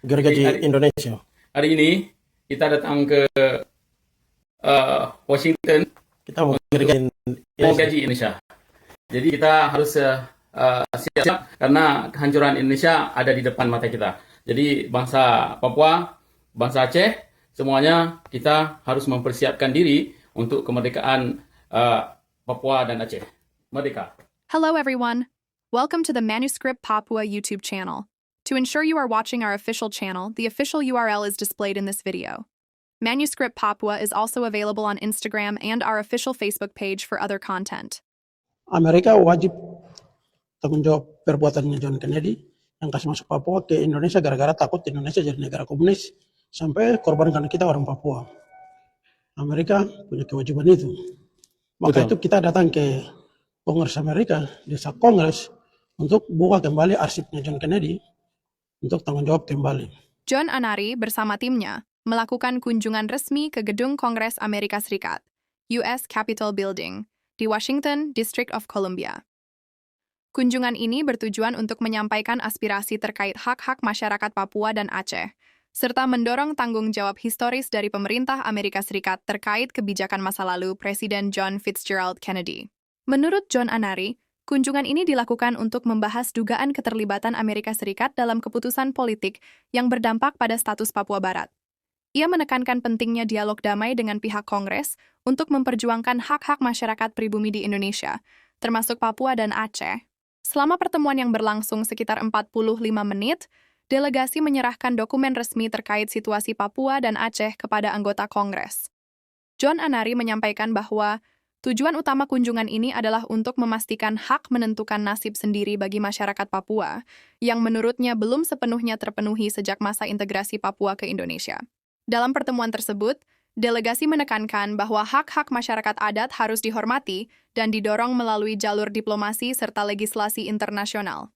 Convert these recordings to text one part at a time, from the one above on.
Gergaji Hari, Indonesia. hari ini kita datang ke Washington Kita mau gergaji mau Indonesia. gaji Indonesia. Jadi kita harus siap-siap karena kehancuran Indonesia ada di depan mata kita. Jadi bangsa Papua, bangsa Aceh, semuanya kita harus mempersiapkan diri untuk kemerdekaan Papua dan Aceh. Merdeka! Hello, everyone. Welcome to the Manuscript Papua YouTube channel. To ensure you are watching our official channel, the official URL is displayed in this video. Manuscript Papua is also available on Instagram and our official Facebook page for other content. Amerika wajib tanggung jawab perbuatannya John Kennedy yang kasih masuk Papua ke Indonesia gara-gara takut Indonesia jadi negara komunis sampai korbankan kita orang Papua. Amerika punya kewajiban itu. Maka itu kita datang ke Kongres Amerika, desa Kongres, untuk buka kembali arsipnya John Kennedy untuk tanggung jawab kembali. John Anari bersama timnya melakukan kunjungan resmi ke Gedung Kongres Amerika Serikat, US Capitol Building, di Washington, District of Columbia. Kunjungan ini bertujuan untuk menyampaikan aspirasi terkait hak-hak masyarakat Papua dan Aceh, serta mendorong tanggung jawab historis dari pemerintah Amerika Serikat terkait kebijakan masa lalu Presiden John Fitzgerald Kennedy. Menurut John Anari, kunjungan ini dilakukan untuk membahas dugaan keterlibatan Amerika Serikat dalam keputusan politik yang berdampak pada status Papua Barat. Ia menekankan pentingnya dialog damai dengan pihak Kongres untuk memperjuangkan hak-hak masyarakat pribumi di Indonesia, termasuk Papua dan Aceh. Selama pertemuan yang berlangsung sekitar 45 menit, delegasi menyerahkan dokumen resmi terkait situasi Papua dan Aceh kepada anggota Kongres. John Anari menyampaikan bahwa tujuan utama kunjungan ini adalah untuk memastikan hak menentukan nasib sendiri bagi masyarakat Papua, yang menurutnya belum sepenuhnya terpenuhi sejak masa integrasi Papua ke Indonesia. Dalam pertemuan tersebut, delegasi menekankan bahwa hak-hak masyarakat adat harus dihormati dan didorong melalui jalur diplomasi serta legislasi internasional.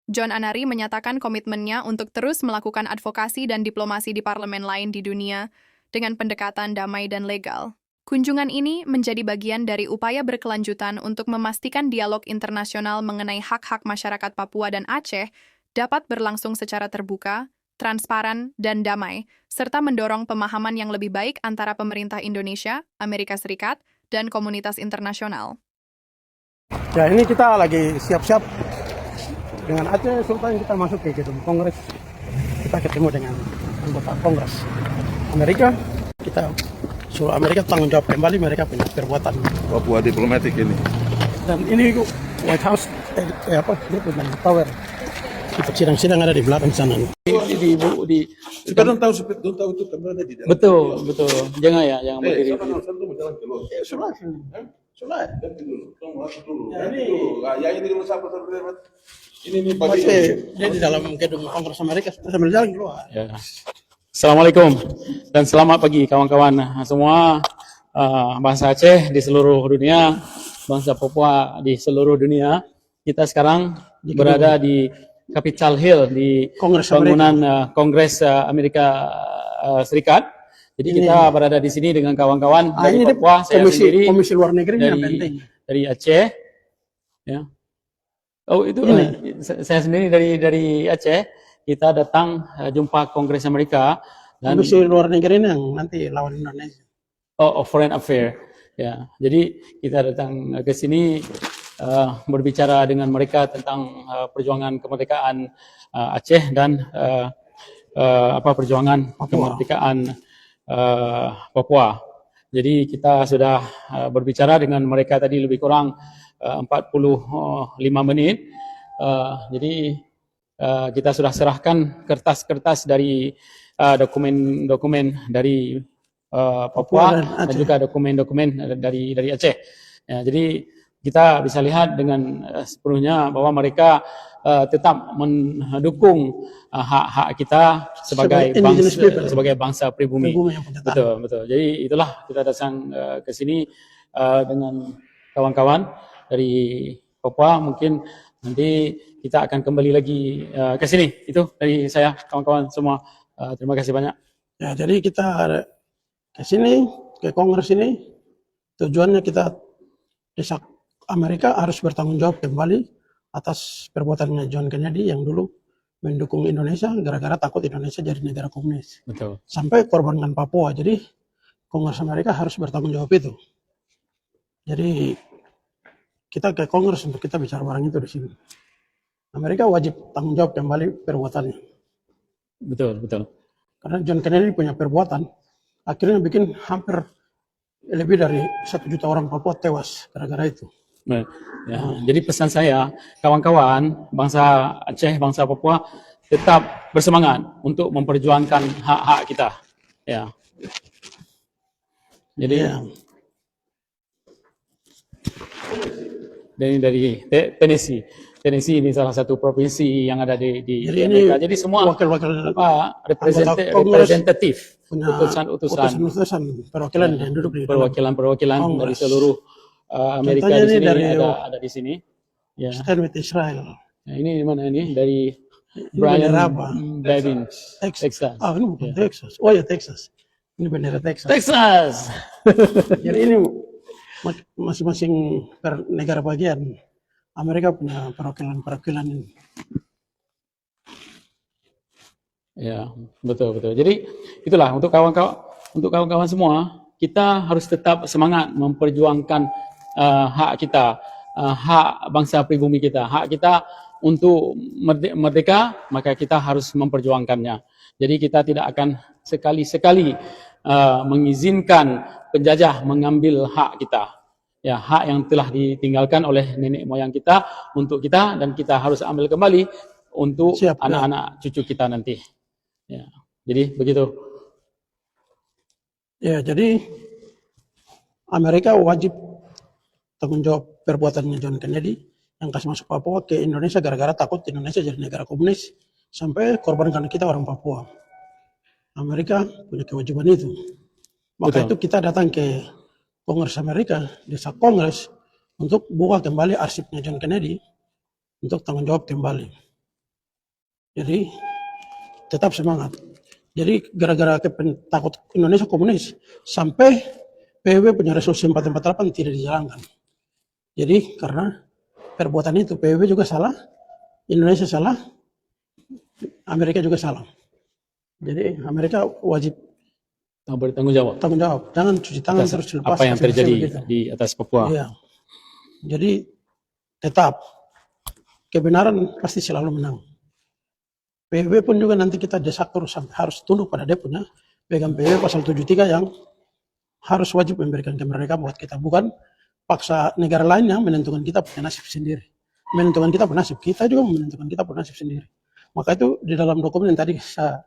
John Anari menyatakan komitmennya untuk terus melakukan advokasi dan diplomasi di parlemen lain di dunia dengan pendekatan damai dan legal. Kunjungan ini menjadi bagian dari upaya berkelanjutan untuk memastikan dialog internasional mengenai hak-hak masyarakat Papua dan Aceh dapat berlangsung secara terbuka, transparan, dan damai, serta mendorong pemahaman yang lebih baik antara pemerintah Indonesia, Amerika Serikat, dan komunitas internasional. Ya, ini kita lagi siap-siap dengan Aceh Sultan, kita masuk ke gedung Kongres. Kita ketemu dengan anggota Kongres Amerika. Kita suruh Amerika tanggung jawab kembali mereka punya perbuatan Papua diplomatik ini. dan ini White House dia punya tower itu sidang-sidang ada di belakang sana nih. Don't tahu itu berada di dalam. Betul. Jangan berdiri. Sulah. Ini dulu ini Masih dia di dalam gedung Kongres Amerika sambil jalan keluar. Ya. Assalamualaikum dan selamat pagi kawan-kawan semua, bangsa Aceh di seluruh dunia, bangsa Papua di seluruh dunia. Kita sekarang berada di Capitol Hill di Kongres bangunan Kongres Amerika Serikat. Jadi kita berada di sini dengan kawan-kawan dari ini Papua, saya sendiri komisi luar negeri yang penting. dari Aceh. Ya. Oh itu saya sendiri dari Aceh. Kita datang jumpa Kongres Amerika dan Komisi luar negeri ini yang nanti lawan Indonesia. Foreign Affairs. Ya, jadi kita datang ke sini berbicara dengan mereka tentang perjuangan kemerdekaan Aceh dan perjuangan kemerdekaan Papua. Jadi kita sudah berbicara dengan mereka tadi lebih kurang 45 menit. Jadi kita sudah serahkan kertas-kertas dari dokumen-dokumen dari Papua dan juga dokumen-dokumen dari Aceh. Ya, jadi kita bisa lihat dengan sepenuhnya bahwa mereka tetap mendukung hak-hak kita sebagai bangsa pribumi. Betul. Jadi itulah kita datang ke sini dengan kawan-kawan dari Papua. Mungkin nanti kita akan kembali lagi ke sini. Itu dari saya, kawan-kawan semua. Terima kasih banyak. Ya, jadi kita ke sini, ke Kongres ini, tujuannya kita desak Amerika harus bertanggung jawab kembali atas perbuatannya John Kennedy yang dulu mendukung Indonesia gara-gara takut Indonesia jadi negara komunis. Betul. Sampai korbankan Papua. Jadi Kongres Amerika harus bertanggung jawab itu. Jadi kita ke Kongres untuk kita bicara barang itu di sini. Amerika wajib tanggung jawab kembali perbuatannya. Betul, betul. Karena John Kennedy punya perbuatan, akhirnya bikin hampir lebih dari 1 juta orang Papua tewas gara-gara itu. Nah, ya, jadi pesan saya, kawan-kawan, bangsa Aceh, bangsa Papua, tetap bersemangat untuk memperjuangkan hak-hak kita. Ya. Jadi, Ya. dari Tennessee. Tennessee ini salah satu provinsi yang ada di Jadi ini Amerika. Jadi semua wakil-wakil Kongres representatif, punya utusan perwakilan yang duduk di dalam. perwakilan dari Kongres. seluruh Amerika Contohnya di ini sini dari ada di sini. Ya. Stand with Israel. Nah, ini mana ini dari Ini Brian bendera apa? Davin, Texas. Texas. Ah, ini bukan Texas. Oh ya Texas. Ini bendera Texas. Texas. Jadi ini masing-masing negara bagian Amerika punya perwakilan ini. Ya, betul. Jadi itulah untuk kawan-kawan semua, kita harus tetap semangat memperjuangkan hak kita, hak bangsa pribumi kita, hak kita untuk merdeka, maka kita harus memperjuangkannya. Jadi kita tidak akan sekali-sekali mengizinkan penjajah mengambil hak kita. Ya, hak yang telah ditinggalkan oleh nenek moyang kita untuk kita, dan kita harus ambil kembali untuk anak-anak cucu kita nanti. Ya, jadi begitu. Ya, jadi Amerika wajib tanggung jawab perbuatannya John Kennedy yang kasih masuk Papua ke Indonesia gara-gara takut Indonesia jadi negara komunis sampai korbankan kita orang Papua. Amerika punya kewajiban itu. Maka Betul. itu kita datang ke Kongres Amerika, desa Kongres, untuk buka kembali arsipnya John Kennedy untuk tanggung jawab kembali. Jadi tetap semangat. Jadi gara-gara takut Indonesia komunis sampai PBB punya resolusi 448 tidak dijalankan. Jadi karena perbuatan itu PBB juga salah, Indonesia salah, Amerika juga salah. Jadi Amerika wajib Bertanggung jawab tanggung jawab. Jangan cuci tangan terus lepas. apa yang terjadi begitu. di atas Papua. Iya. Jadi tetap kebenaran pasti selalu menang. PBB pun juga nanti kita desak terus sampai harus tunduk pada dia punya pegang PBB pasal 73 yang harus wajib memberikan kemerdekaan buat kita, bukan paksa negara lain yang menentukan kita punya nasib sendiri. Menentukan kita punya nasib, kita juga menentukan kita punya nasib sendiri. Maka itu di dalam dokumen yang tadi saya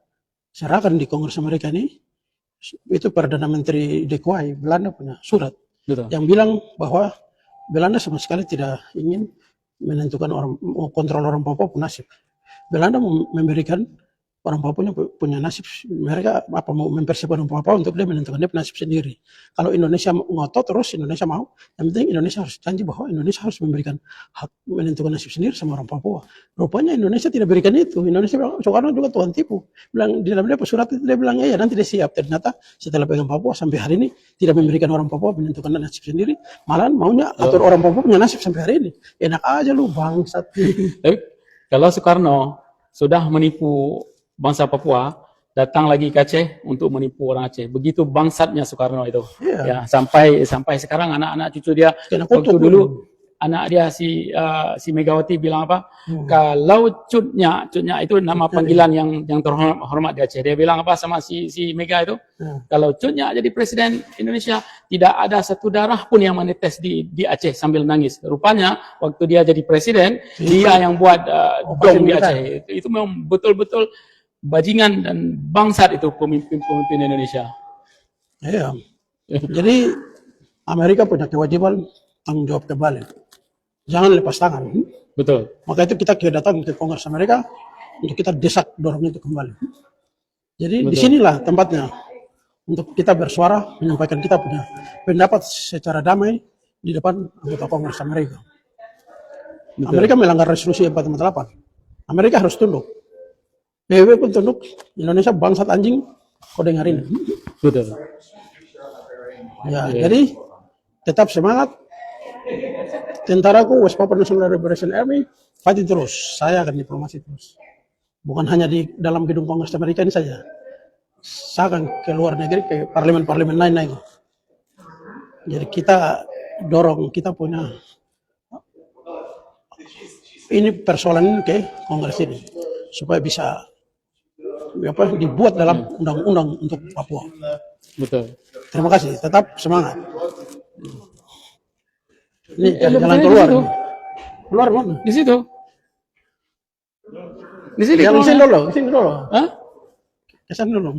serahkan di Kongres Amerika ini, itu Perdana Menteri De Quay Belanda punya surat. Betul. Yang bilang bahwa Belanda sama sekali tidak ingin menentukan kontrol orang Papua punya nasib. Belanda memberikan orang Papua punya nasib, mereka mau mempersiapkan orang Papua untuk dia menentukan dia nasib sendiri. Kalau Indonesia ngotot terus, Indonesia mau, yang penting Indonesia harus janji bahwa Indonesia harus memberikan hak menentukan nasib sendiri sama orang Papua. Rupanya Indonesia tidak berikan itu. Indonesia bilang, Soekarno juga Tuhan tipu. Bilang di dalam dia surat itu dia bilang, ya nanti dia siap. Ternyata setelah pegang Papua sampai hari ini tidak memberikan orang Papua menentukan nasib sendiri. Malahan maunya atur orang Papua punya nasib sampai hari ini. Enak aja lu bangsat. Tapi kalau Soekarno sudah menipu bangsa Papua, datang lagi ke Aceh untuk menipu orang Aceh. Begitu bangsatnya Soekarno itu. Iya. Ya, sampai sekarang anak-anak cucu dia Kena waktu kutuk dulu anak dia si Megawati bilang apa? Kalau cutnya itu nama panggilan yang terhormat di Aceh. Dia bilang apa sama si Mega itu? Kalau cutnya jadi presiden Indonesia, tidak ada satu darah pun yang menetes di Aceh sambil nangis. Rupanya waktu dia jadi presiden, dia yang buat dom di Aceh. Itu memang betul-betul bajingan dan bangsat itu pemimpin Indonesia. Iya. Jadi Amerika punya kewajiban tanggung jawab kembali. Jangan lepas tangan. Betul. Maka itu kita datang ke Kongres Amerika untuk kita desak dorong itu kembali. Jadi disinilah tempatnya untuk kita bersuara, menyampaikan kita punya pendapat secara damai di depan anggota Kongres Amerika. Betul. Amerika melanggar resolusi 448. Amerika harus tunduk. PBB pun tunduk. Indonesia bangsat anjing, kau dengar ini. Betul. Ya, jadi tetap semangat. Tentaraku West Papua National Liberation Army fighting terus. Saya akan diplomasi terus. Bukan hanya di dalam gedung Kongres Amerika ini saja. Saya akan ke luar negeri, ke parlemen-parlemen lain. Jadi kita dorong, kita punya ini persoalan ini ke Kongres ini supaya bisa dibuat dalam undang-undang untuk Papua. Betul. Terima kasih, tetap semangat. Ini jalan betul, keluar. di situ. Keluar mana? Di situ. Di sini. Yang sini dulu, sini dulu. Hah? Kesan dulu.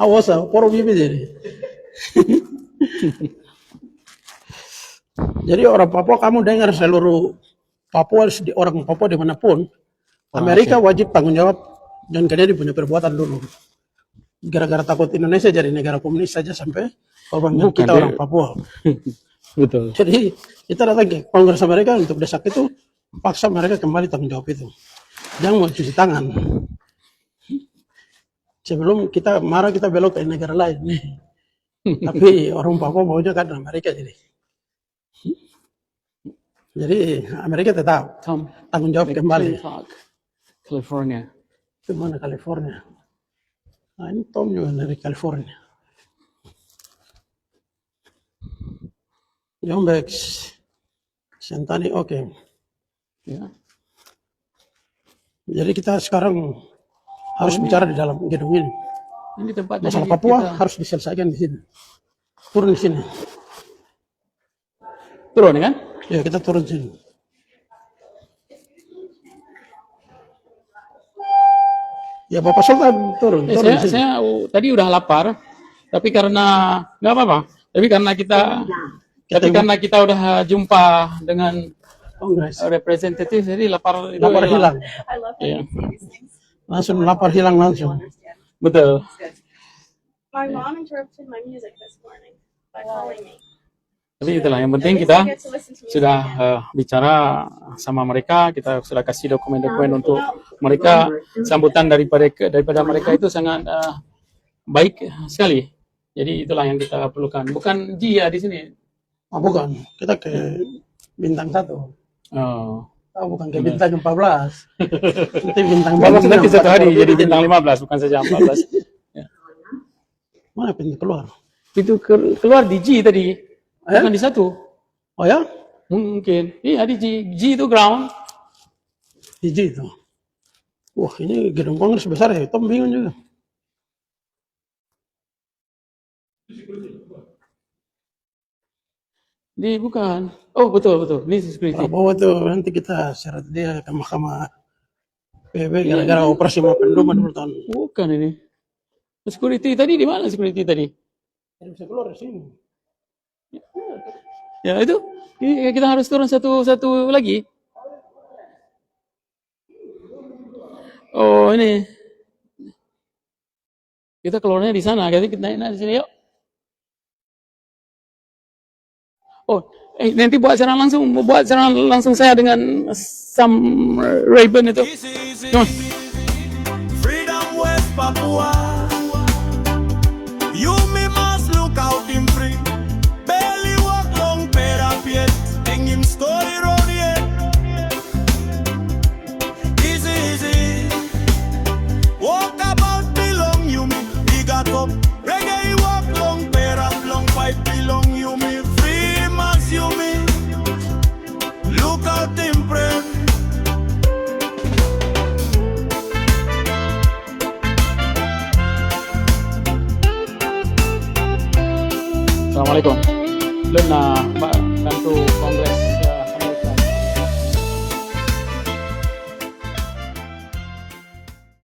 Awas, poro bibi jadi. Jadi orang Papua, kamu dengar seluruh Papua, orang Papua dimanapun, Amerika wajib tanggung jawab John Kennedy punya perbuatan dulu. Gara-gara takut Indonesia jadi negara komunis saja sampai korban kita orang Papua. Betul. Jadi kita datang ke Kongres Amerika untuk desak itu, paksa mereka kembali tanggung jawab itu. Jangan mau cuci tangan. Sebelum kita marah kita belok ke negara lain. Tapi orang Papua maunya kan Amerika jadi. Jadi Amerika tetap Tom, tanggung jawab kembali. California. Itu mana California? Nah ini Tom juga dari California. Jombex, Sentani, oke. Ya. Jadi kita sekarang harus bicara di dalam gedung ini. Ini tempat Masalah Papua harus diselesaikan di sini. Turun di sini. turun kan? Ya kita turun sini. Ya Bapak Sultan turun. Turun sini. Saya tadi udah lapar, tapi karena nggak apa-apa. Tapi karena karena kita udah jumpa dengan Kongres. representatif, jadi lapar itu Lapar hilang. I love Iya. Langsung lapar hilang langsung. Betul. My mom interrupted my music this morning by calling me. Tapi itulah yang penting At least kita I get to listen to music sudah again. bicara sama mereka, kita sudah kasih dokumen-dokumen untuk mereka. Sambutan daripada mereka itu sangat baik sekali. Jadi itulah yang kita perlukan. Bukan Jia di sini. Oh, bukan, kita ke bintang 1. Oh. Oh, bukan ke bintang 14. Nanti bintang 14 Nanti satu hari jadi bintang 15, bukan saja 14. Ya. Mana pintu keluar? Itu keluar di G tadi, bukan di 1. Oh ya? Mungkin. Iya di G. G itu ground. Hiji itu. Wah ini gedung Kongres besar ya, Tom bingung juga. Bukan. Oh betul. Ini security. Prabowo itu nanti kita syarat dia ke Mahkamah PB gara-gara operasi Mapenduma dulu tahun. Bukan ini. Security tadi di mana security tadi? Dia bisa keluar dari sini. Ya itu. Kita harus turun satu lagi. Oh ini. Kita keluarnya di sana. Jadi kita naik di sini yuk. Oh, nanti buat serangan langsung saya dengan Sam Rayburn itu. Come on. Freedom West Papua. You me must look out him free. Barely walk long parapet. Think him story road yet. Easy. Walk about belong you me. He got up. Reggae walk long para long pipe belong you me. Free must you me. Look out him friend. Assalamualaikum. Belum nak bantu Kongres